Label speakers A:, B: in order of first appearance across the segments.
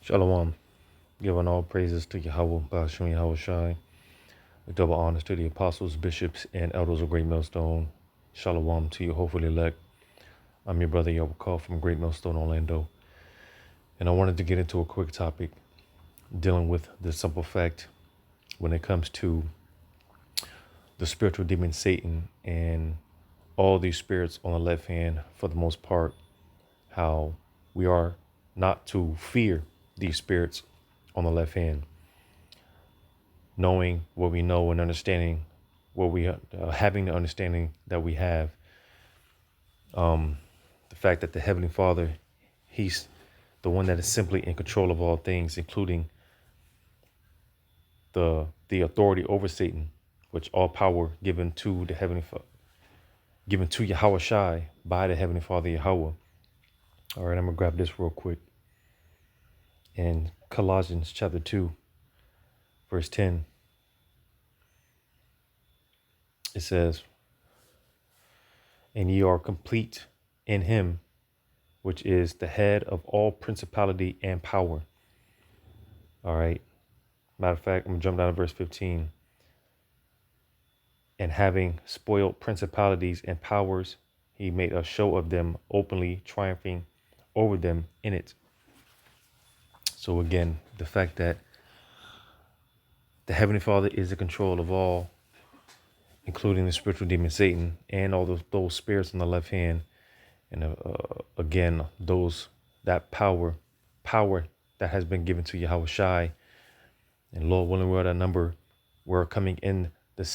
A: Shalom. Giving all praises to Yahweh, Ba'ashem Yahweh Shai. With double honors to the apostles, bishops, and elders of Great Millstone. Shalom to you, hopefully elect. I'm your brother Yahweh Call from Great Millstone, Orlando. And I wanted to get into a quick topic dealing with the simple fact when it comes to the spiritual demon Satan and all these spirits on the left hand, for the most part, how we are not to fear these spirits on the left hand, knowing what we know and understanding what we having the understanding that we have. The fact that the Heavenly Father, He's the one that is simply in control of all things, including the authority over Satan, which all power given to the given to Yahweh Shai by the Heavenly Father Yahweh. All right, I'm gonna grab this real quick. In Colossians chapter 2, verse 10, it says, "And ye are complete in him, which is the head of all principality and power." All right. Matter of fact, I'm going to jump down to verse 15. "And having spoiled principalities and powers, he made a show of them openly, triumphing over them in it." So again, the fact that the Heavenly Father is in control of all, including the spiritual demon Satan and all those spirits on the left hand. And again, that power that has been given to Yahweh Shai, and Lord willing, we're at a number. We're coming in the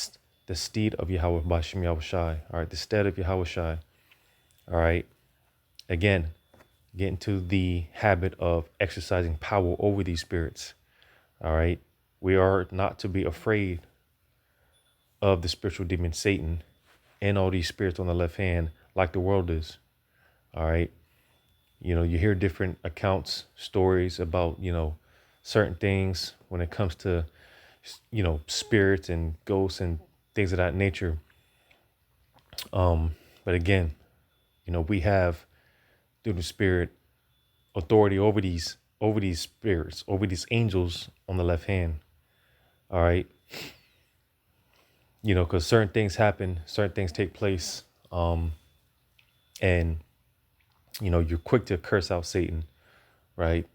A: steed of Yahweh Ba'ashem Yahweh Shai. All right, the stead of Yahweh Shai. All right, again, get into the habit of exercising power over these spirits. All right, we are not to be afraid of the spiritual demon Satan and all these spirits on the left hand like the world is. All right. You know, you hear different accounts, stories about, certain things when it comes to, spirits and ghosts and things of that nature. But again, we have through the Spirit authority over these spirits, over these angels on the left hand. All right. Because certain things happen, certain things take place. And you're quick to curse out Satan, right?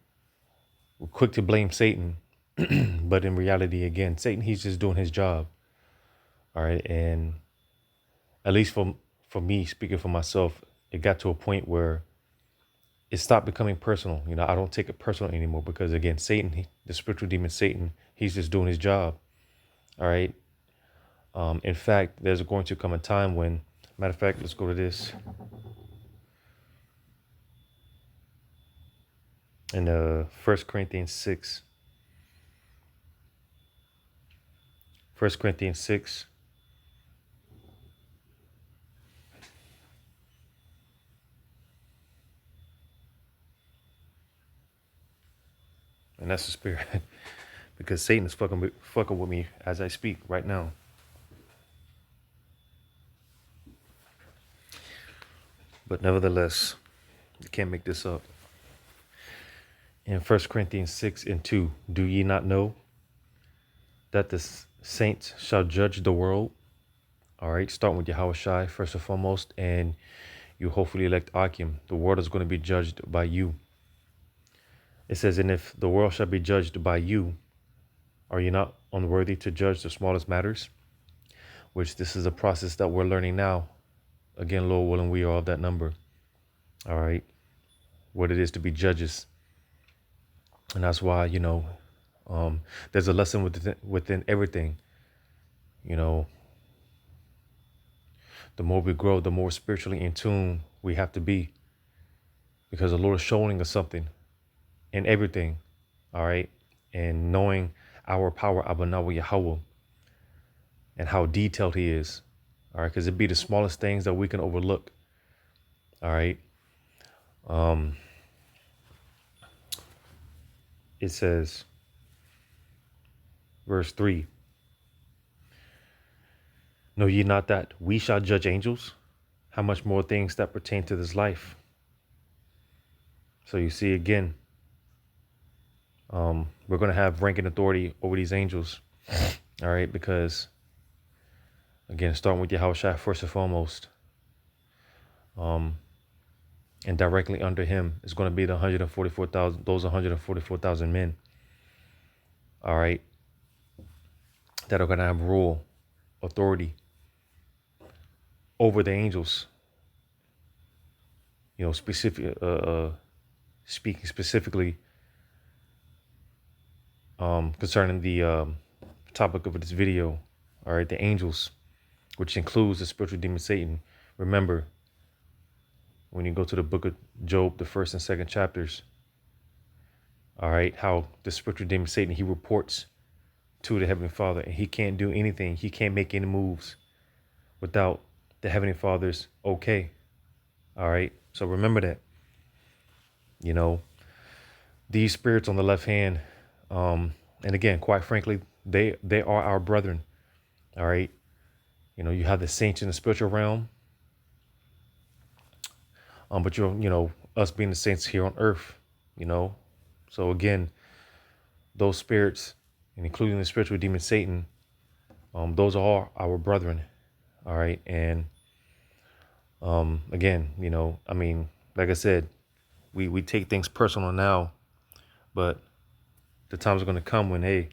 A: We're quick to blame Satan. But in reality, again, Satan, he's just doing his job. All right. And at least for me, speaking for myself, it got to a point where it stopped becoming personal. I don't take it personal anymore because, again, Satan, the spiritual demon Satan, he's just doing his job. All right. In fact, there's going to come a time when, matter of fact, let's go to this. In 1 Corinthians 6. 1 Corinthians 6. And that's the spirit. Because Satan is fucking with me as I speak right now. But nevertheless, you can't make this up. In 1 Corinthians 6 and 2, "Do ye not know that the saints shall judge the world?" All right, starting with Yahweh Shai first and foremost, and you hopefully elect Akim. The world is going to be judged by you. It says, "And if the world shall be judged by you, are you not unworthy to judge the smallest matters?" Which this is a process that we're learning now. Again, Lord willing, we are of that number. All right, what it is to be judges. And that's why, there's a lesson within everything. The more we grow, the more spiritually in tune we have to be. Because the Lord is showing us something in everything. All right. And knowing our power, Abanawa Yahweh, and how detailed he is. All right. Because it'd be the smallest things that we can overlook. All right. It says, verse 3, "Know ye not that we shall judge angels? How much more things that pertain to this life?" So you see again, We're going to have rank and authority over these angels. All right. Because again, starting with Yahushua first and foremost, and directly under him is going to be the 144,000, those 144,000 men. All right. That are going to have rule, authority over the angels. You know, speaking specifically concerning the topic of this video. All right, the angels, which includes the spiritual demon Satan. Remember, when you go to the book of Job, the first and second chapters, all right, how the spiritual demon Satan, he reports to the Heavenly Father, and he can't do anything. He can't make any moves without the Heavenly Father's okay. All right, so remember that. You know, these spirits on the left hand, and again, quite frankly, they are our brethren. All right, you know, you have the saints in the spiritual realm, but you know, us being the saints here on earth, you know. So again, those spirits, and including the spiritual demon Satan, those are our brethren. All right, and again, you know, I mean, like I said, we take things personal now, but the times are going to come when, hey,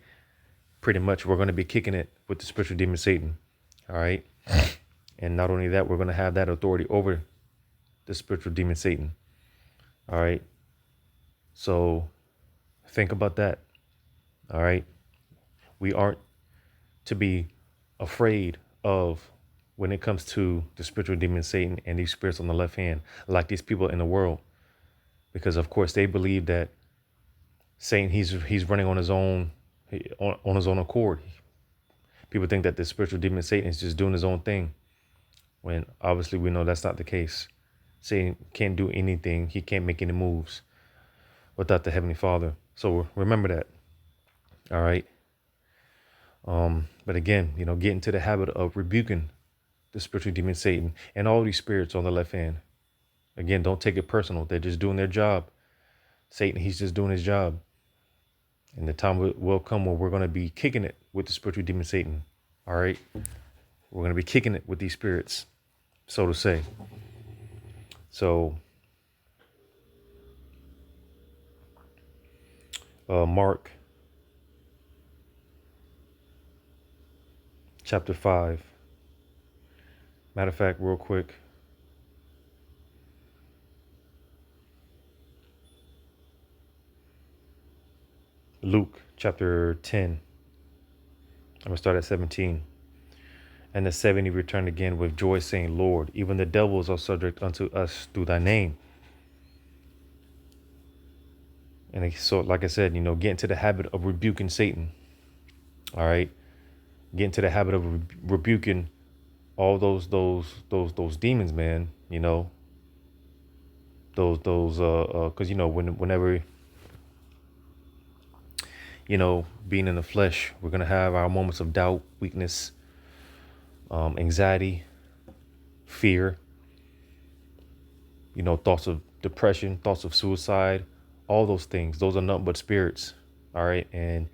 A: pretty much we're going to be kicking it with the spiritual demon Satan. All right, and not only that, we're going to have that authority over the spiritual demon Satan. All right, so think about that. All right, we aren't to be afraid of when it comes to the spiritual demon Satan and these spirits on the left hand, like these people in the world, because of course they believe that Satan, he's running on his own, on his own accord. People think that the spiritual demon Satan is just doing his own thing, when obviously we know that's not the case. Satan can't do anything. He can't make any moves without the Heavenly Father. So remember that. All right. But again, you know, get into the habit of rebuking the spiritual demon Satan and all these spirits on the left hand. Again, don't take it personal. They're just doing their job. Satan, he's just doing his job. And the time will come when we're going to be kicking it with the spiritual demon Satan. All right. We're going to be kicking it with these spirits, so to say. So, Mark chapter 5. Matter of fact, real quick. Luke chapter 10. I'm going to start at 17. And the 70 returned again with joy, saying, Lord, even the devils are subject unto us through thy name. And so, like I said, you know, get into the habit of rebuking Satan. All right. Get into the habit of rebuking all those demons, man. You know, because you know, whenever, you know, being in the flesh, we're gonna have our moments of doubt, weakness, anxiety, fear. You know, thoughts of depression, thoughts of suicide, all those things. Those are nothing but spirits. All right, and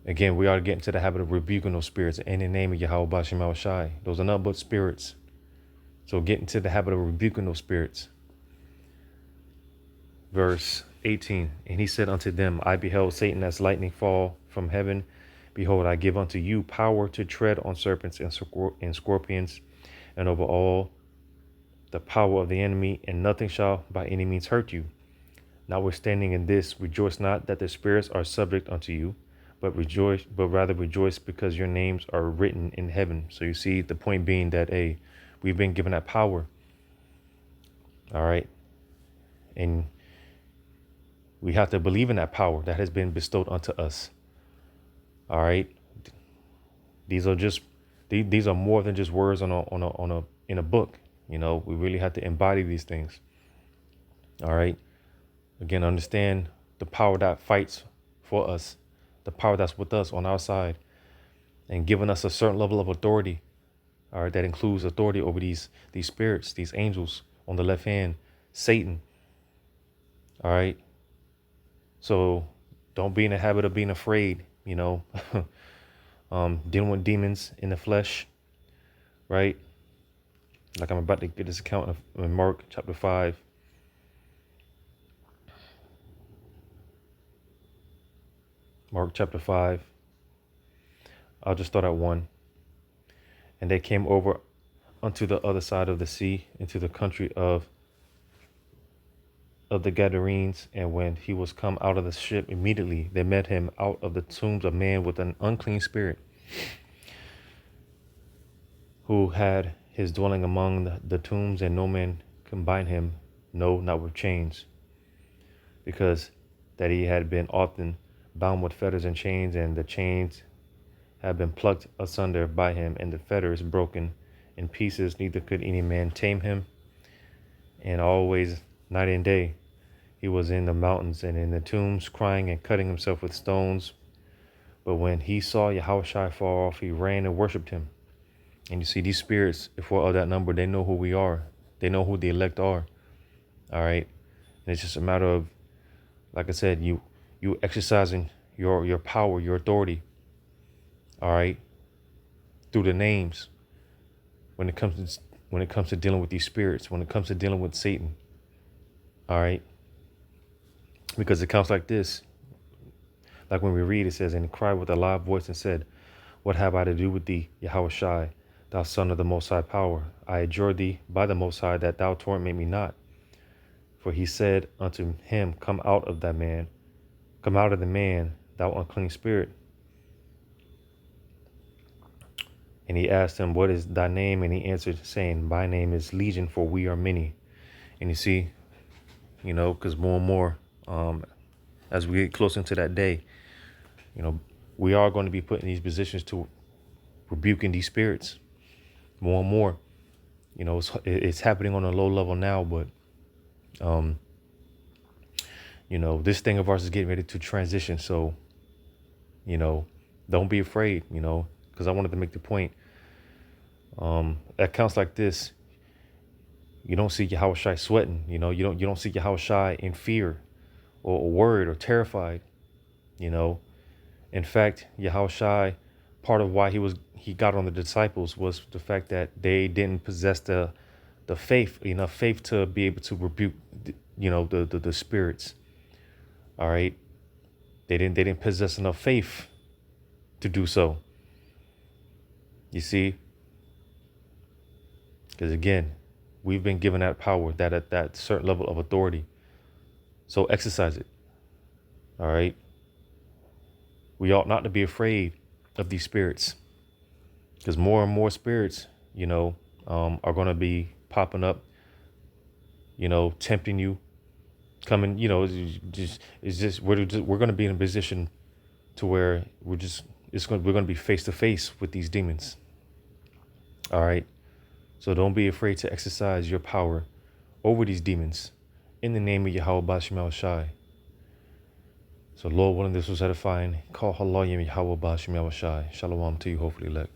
A: again, we ought to get into the habit of rebuking those spirits in the name of Yahweh Bashim Shai. Those are nothing but spirits. So get into the habit of rebuking those spirits. Verse 18, and he said unto them, I beheld Satan as lightning fall from heaven. Behold, I give unto you power to tread on serpents and scorpions, and over all the power of the enemy, and nothing shall by any means hurt you. Notwithstanding in this, rejoice not that the spirits are subject unto you, but rather rejoice because your names are written in heaven. So you see, the point being that, hey, we've been given that power. All right. And we have to believe in that power that has been bestowed unto us. All right. These are more than just words in a book. You know, we really have to embody these things. All right. Again, understand the power that fights for us, the power that's with us on our side, and giving us a certain level of authority. All right, that includes authority over these spirits, these angels on the left hand, Satan. All right. So Don't be in the habit of being afraid, dealing with demons in the flesh, right? Like I'm about to get this account in Mark chapter 5. Mark chapter 5. I'll just start at 1. And they came over unto the other side of the sea, into the country of the Gadarenes. And when he was come out of the ship, immediately they met him out of the tombs a man with an unclean spirit, who had his dwelling among the tombs, and no man could bind him, no, not with chains, because that he had been often bound with fetters and chains, and the chains had been plucked asunder by him, and the fetters broken in pieces, neither could any man tame him. And always, night and day, he was in the mountains and in the tombs, crying and cutting himself with stones. But when he saw Yahushua far off, he ran and worshipped him. And you see, these spirits, if we're of that number, they know who we are. They know who the elect are. All right. And it's just a matter of, like I said, you exercising your power, your authority. All right. Through the names. When it comes to dealing with these spirits, when it comes to dealing with Satan. All right. Because it counts like this. Like when we read, it says, and he cried with a loud voice and said, what have I to do with thee, Yahushua, thou son of the Most High power? I adjure thee by the Most High that thou torment me not. For he said unto him, come out of the man, thou unclean spirit. And he asked him, what is thy name? And he answered, saying, my name is Legion, for we are many. And you see, because more and more, as we get closer into that day, we are going to be put in these positions to rebuking these spirits more and more. It's happening on a low level now, but this thing of ours is getting ready to transition. So, don't be afraid, because I wanted to make the point. At counts like this, you don't see Yahushua sweating, you don't see Yahushua in fear or worried or terrified, In fact, Yahushua, part of why he got on the disciples was the fact that they didn't possess the faith, enough faith to be able to rebuke, the spirits. All right. They didn't possess enough faith to do so. You see? Because again, we've been given that power, that certain level of authority. So exercise it. All right. We ought not to be afraid of these spirits, because more and more spirits, are going to be popping up, tempting you, coming, we're going to be in a position to where we're going to be face to face with these demons. All right. So don't be afraid to exercise your power over these demons in the name of Yahweh Bashim Shai. So Lord willing, this was edifying. Call Halayim Yahweh Bashim Shai. Shalom to you, hopefully, elect.